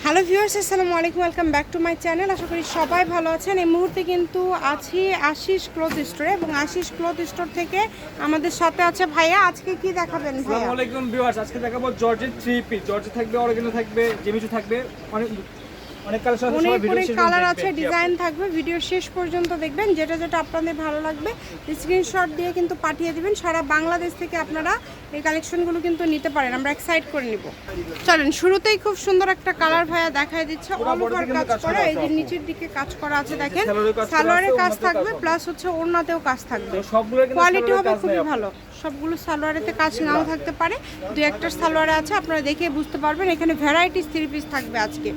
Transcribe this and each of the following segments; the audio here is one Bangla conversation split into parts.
হ্যালো ভিউয়ার্স, আসসালামু আলাইকুম, welcome back to my channel. আশা করি সবাই ভালো আছেন। এই মুহূর্তে কিন্তু আছি আশিস ক্লথ স্টোরে এবং আশিস ক্লথ স্টোর থেকে আমাদের সাথে আছে ভাইয়া। আজকে কি দেখাবেন ভাইয়া? আসসালামু আলাইকুম ভিউয়ার্স, আজকে দেখাবো জর্জেট 3 পিস। জর্জেট থাকবে, অরিজিনাল থাকবে, জেমিচু থাকবে, অনেক কালেকশন আছে, সবাই ভিডিও শেষ পর্যন্ত কালার আছে, দেখবেন। ডিজাইন থাকবে, ভিডিও শেষ পর্যন্ত দেখবেন। যেটা যেটা আপনাদের ভালো লাগবে স্ক্রিনশট দিয়ে কিন্তু পাঠিয়ে দিবেন। সারা বাংলাদেশ থেকে আপনারা এই কালেকশনগুলো কিন্তু নিতে পারেন। আমরা এক্সাইট করে নিব। চলেন, শুরুতেই খুব সুন্দর একটা কালার ভাইয়া দেখায় দিচ্ছে। অল ওভার কাজ করা, এই যে নিচের দিকে কাজ করা আছে দেখেন, সালোয়ারে কাজ থাকবে, প্লাস হচ্ছে ওড়নাতেও কাজ থাকবে। কোয়ালিটি হবে খুবই ভালো। সবগুলো সালোয়ারেতে কাজ নাও থাকতে পারে, দু একটা সালোয়ারে আছে, আপনারা দেখে বুঝতে পারবেন। এখানে ভ্যারাইটিস 3 পিস থাকবে আজকে,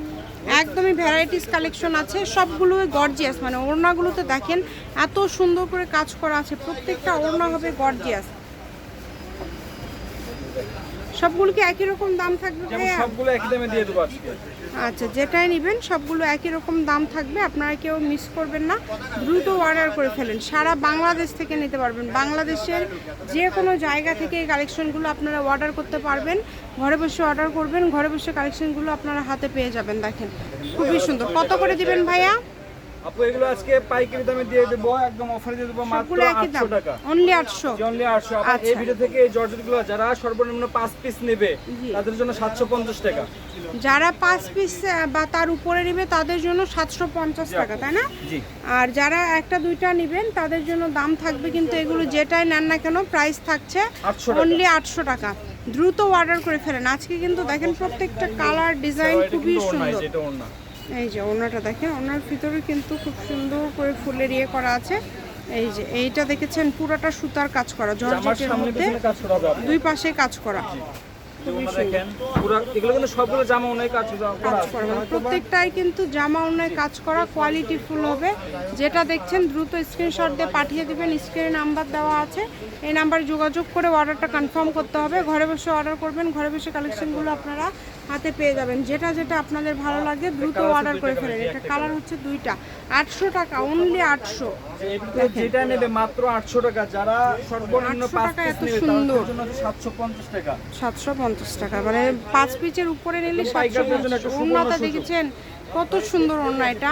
একদমই ভ্যারাইটিস কালেকশন আছে। সবগুলোই গর্জিয়াস, মানে ওড়নাগুলোতে দেখেন এত সুন্দর করে কাজ করা আছে, প্রত্যেকটা ওড়না হবে গর্জিয়াস। সবগুলো কি একই রকম দাম থাকবে ভাইয়া? সবগুলো একই দামে দিয়ে দেব আজকে। আচ্ছা, যেটাই নেবেন সবগুলো একই রকম দাম থাকবে, আপনারা কেউ মিস করবেন না। দ্রুত অর্ডার করে ফেলেন, সারা বাংলাদেশ থেকে নিতে পারবেন। বাংলাদেশের যে কোনো জায়গা থেকে এই কালেকশনগুলো আপনারা অর্ডার করতে পারবেন। ঘরে বসে অর্ডার করবেন, ঘরে বসে কালেকশনগুলো আপনারা হাতে পেয়ে যাবেন। দেখেন খুবই সুন্দর। কত করে দিবেন ভাইয়া? আপু এগুলো আজকে পাইকারি দামে দিয়ে দেব, একদম অফারে দিয়ে দেব মাত্র 800 টাকা। অনলি 800। অনলি 800। আর এই ভিডিও থেকে এই জর্জেটগুলো যারা সর্বনিম্ন 5 পিস নেবে তাদের জন্য 750 টাকা। যারা 5 পিস বা তার উপরে নেবে তাদের জন্য 750 টাকা, তাই না? জি। আর যারা একটা দুইটা নেবেন তাদের জন্য দাম থাকবে, কিন্তু এগুলো যেটাই নেন না কেন প্রাইস থাকছে অনলি 800 টাকা। দ্রুত অর্ডার করে ফেলেন। আজকে কিন্তু দেখেন প্রত্যেকটা কালার ডিজাইন খুবই সুন্দর। এই যে ওড়নাটা দেখেন, ওড়নার ভিতরে কিন্তু খুব সুন্দর করে ফুলের ইয়ে করা আছে। এই যে এইটা দেখেছেন, পুরোটা সুতার কাজ করা, জর্জেটের মধ্যে দুই পাশে কাজ করা। প্রত্যেকটাই কিন্তু জামা ওড়নায় কাজ করা, কোয়ালিটি ফুল হবে। যেটা দেখছেন দ্রুত স্ক্রিনশট দিয়ে পাঠিয়ে দিবেন। স্ক্রিনে নাম্বার দেওয়া আছে, এই নাম্বারে যোগাযোগ করে অর্ডারটা কনফার্ম করতে হবে। ঘরে বসে অর্ডার করবেন, ঘরে বসে কালেকশনগুলো আপনারা হাতে পেয়ে যাবেন। যেটা যেটা আপনাদের ভালো লাগে দ্রুত অর্ডার করে ফেলেন। এটা কালার হচ্ছে দুইটা, 800 টাকা, অনলি 800। যেটা নেবে মাত্র 800 টাকা। যারা সর্বনিম্ন 5 পিস নেবে তাদের জন্য 750 টাকা। 750 টাকা, মানে 5 পিসের উপরে নিলে 750। ওড়নাটা দেখেছেন কত সুন্দর ওড়না। এটা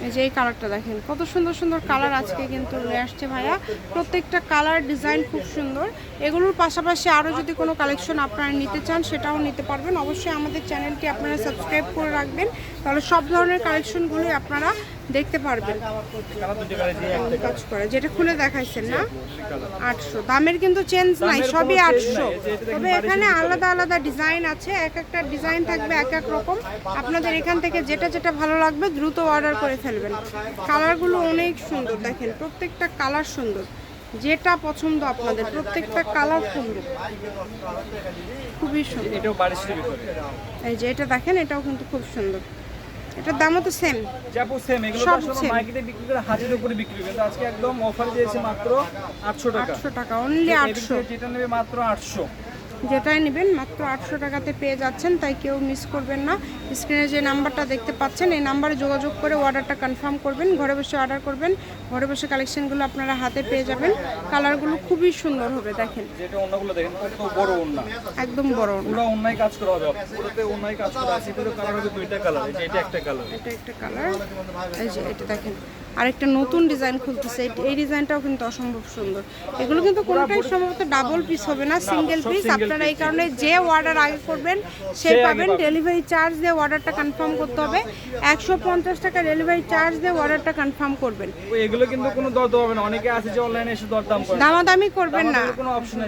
এই যে এই কালারটা দেখেন, কত সুন্দর সুন্দর কালার আজকে কিন্তু নিয়ে আসছে ভাইয়া। প্রত্যেকটা কালার ডিজাইন খুব সুন্দর। এগুলোর পাশাপাশি আরও যদি কোনো কালেকশন আপনারা নিতে চান সেটাও নিতে পারবেন। অবশ্যই আমাদের চ্যানেলটি আপনারা সাবস্ক্রাইব করে রাখবেন, তাহলে সব ধরনের কালেকশনগুলোই আপনারা দেখতে পারবেন। কাজ করে যেটা খুলে দেখাইছেন না, 800। দামের কিন্তু চেঞ্জ নাই, সবই 800। তবে এখানে আলাদা আলাদা ডিজাইন আছে, এক একটা ডিজাইন থাকবে এক এক রকম। আপনাদের এখান থেকে যেটা যেটা ভালো লাগবে দ্রুত অর্ডার করে ফেলবেন। কালারগুলো অনেক সুন্দর, দেখেন প্রত্যেকটা কালার সুন্দর। যেটা পছন্দ আপনাদের, প্রত্যেকটা কালার সুন্দর, খুবই সুন্দর। এই যে এটা দেখেন, এটাও কিন্তু খুব সুন্দর। এটার দামও তো সেম, যাবো সেম। এগুলো তো আসলে মার্কেটে বিক্রি করে 1000 উপরে বিক্রি করে, কিন্তু আজকে একদম অফার দিয়েছে মাত্র 800 টাকা। 800 টাকা, অনলি 800। যেটা নেবে মাত্র 800। যেটাই নেবেন মাত্র 800 টাকাতে পেয়ে যাচ্ছেন, তাই কেউ মিস করবেন না। স্ক্রিনে যে নাম্বারটা দেখতে পাচ্ছেন এই নাম্বারে যোগাযোগ করে অর্ডারটা কনফার্ম করবেন। ঘরে বসে অর্ডার করবেন, ঘরে বসে কালেকশনগুলো আপনারা হাতে পেয়ে যাবেন। কালারগুলো খুবই সুন্দর হবে। দেখেন যেটা ওন্নাগুলো দেখেন কত বড় ওন্না, একদম বড় ওন্না। পুরো ওন্নায় কাজ করা হবে, পুরোতে ওন্নায় কাজ করা আছে। এটার কালার হবে দুইটা কালার, এই যে এটা একটা কালার, এটা একটা কালার। এই যে এটা দেখেন আরেকটা নতুন ডিজাইন খুলতেছে, এই ডিজাইনটাও কিন্তু অসম্ভব সুন্দর। এগুলো কিন্তু কোনোটাই সম্ভবত ডাবল পিস হবে না, সিঙ্গেল পিস। আপনারা এই কারণে যে অর্ডার আগে করবেন সে পাবেন। ডেলিভারি চার্জ দিয়ে অর্ডারটা কনফার্ম করতে হবে, 150 টাকা ডেলিভারি চার্জ দিয়ে অর্ডারটা কনফার্ম করবেন। এগুলো কিন্তু কোনো দরদাম হবে না, অনেকে আছে যে অনলাইনে এসে দরদাম করে, দামাদামি করবেন না,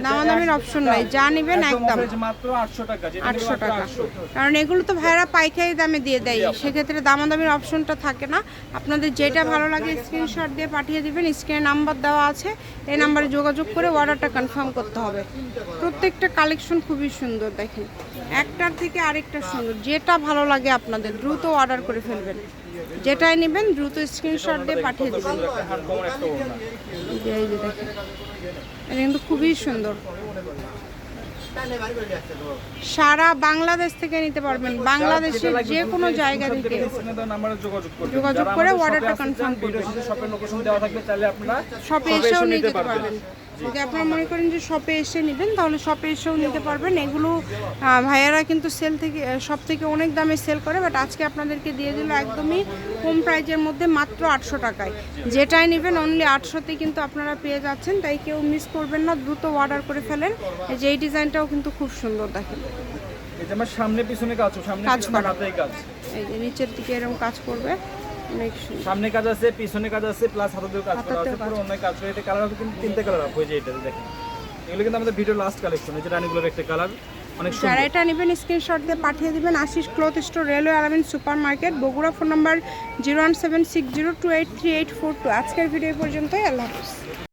দামাদামির অপশন নাই, যা নেবেন একদম মাত্র 800 টাকা। 800 টাকা, কারণ এগুলো তো ভাইরা পাইকারি দামে দিয়ে দেয়, সেক্ষেত্রে দামাদামির অপশনটা থাকে না। আপনাদের যেটা ভালো লাগে স্ক্রিনশট দিয়ে পাঠিয়ে দিবেন। স্ক্রিনে নাম্বার দেওয়া আছে, এই নাম্বারে যোগাযোগ করে অর্ডারটা কনফার্ম করতে হবে। প্রত্যেকটা কালেকশন খুবই সুন্দর, দেখেন একটার থেকে আরেকটা সুন্দর। যেটা ভালো লাগে আপনাদের দ্রুত অর্ডার করে ফেলবেন। যেটাই নেবেন দ্রুত স্ক্রিনশট দিয়ে পাঠিয়ে দেবেন। এই যে দেখেন, এটা কিন্তু খুবই সুন্দর। সারা বাংলাদেশ থেকে নিতে পারবেন, বাংলাদেশের যে কোনো জায়গা থেকে যোগাযোগ করে অর্ডারটা কনফার্ম করবেন। শপের লোকেশন দেওয়া থাকবে, চাইলে আপনারা শপে এসেও নিতে পারবেন। যদি আপনারা মনে করেন যে শপে এসে নেবেন তাহলে শপে এসেও নিতে পারবেন। এগুলো ভাইয়ারা কিন্তু সেল থেকে সব থেকে অনেক দামে সেল করে, বাট আজকে আপনাদেরকে দিয়ে দিল একদমই কম প্রাইজের মধ্যে মাত্র 800 টাকায়। যেটাই নেবেন অনলি 800তে কিন্তু আপনারা পেয়ে যাচ্ছেন, তাই কেউ মিস করবেন না, দ্রুত অর্ডার করে ফেলেন। এই যে এই ডিজাইনটাও কিন্তু খুব সুন্দর, দেখেন এই যে আমার সামনে পিছনে কাজ, সামনে কাজ পিছনে করা। হাতে কাজ, এই যে নিচের দিকে এরকম কাজ করবে, অনেক সুন্দর। সামনে কাজ আছে, পিছনে কাজ আছে, প্লাস হাতেও কাজ করা আছে, হাতাতেও কাজ পুরো অন্য কাজ করে। এটা কালার কিন্তু তিনটে কালার হবে, এই যে এটা দেখেন। এগুলো কিন্তু আমাদের ভিডিও লাস্ট কালেকশন, এই যে রানীগুলোর একটা কালার অনেক যারা সুন্দর। এটা নেবেন স্ক্রিনশট দিয়ে পাঠিয়ে দিবেন। আশিস ক্লথ স্টোর, রেলওয়ে আলামিন super market, Bogura. Phone number 01760283842। আজকের ভিডিও পর্যন্তই, আল্লাহ হাফিজ।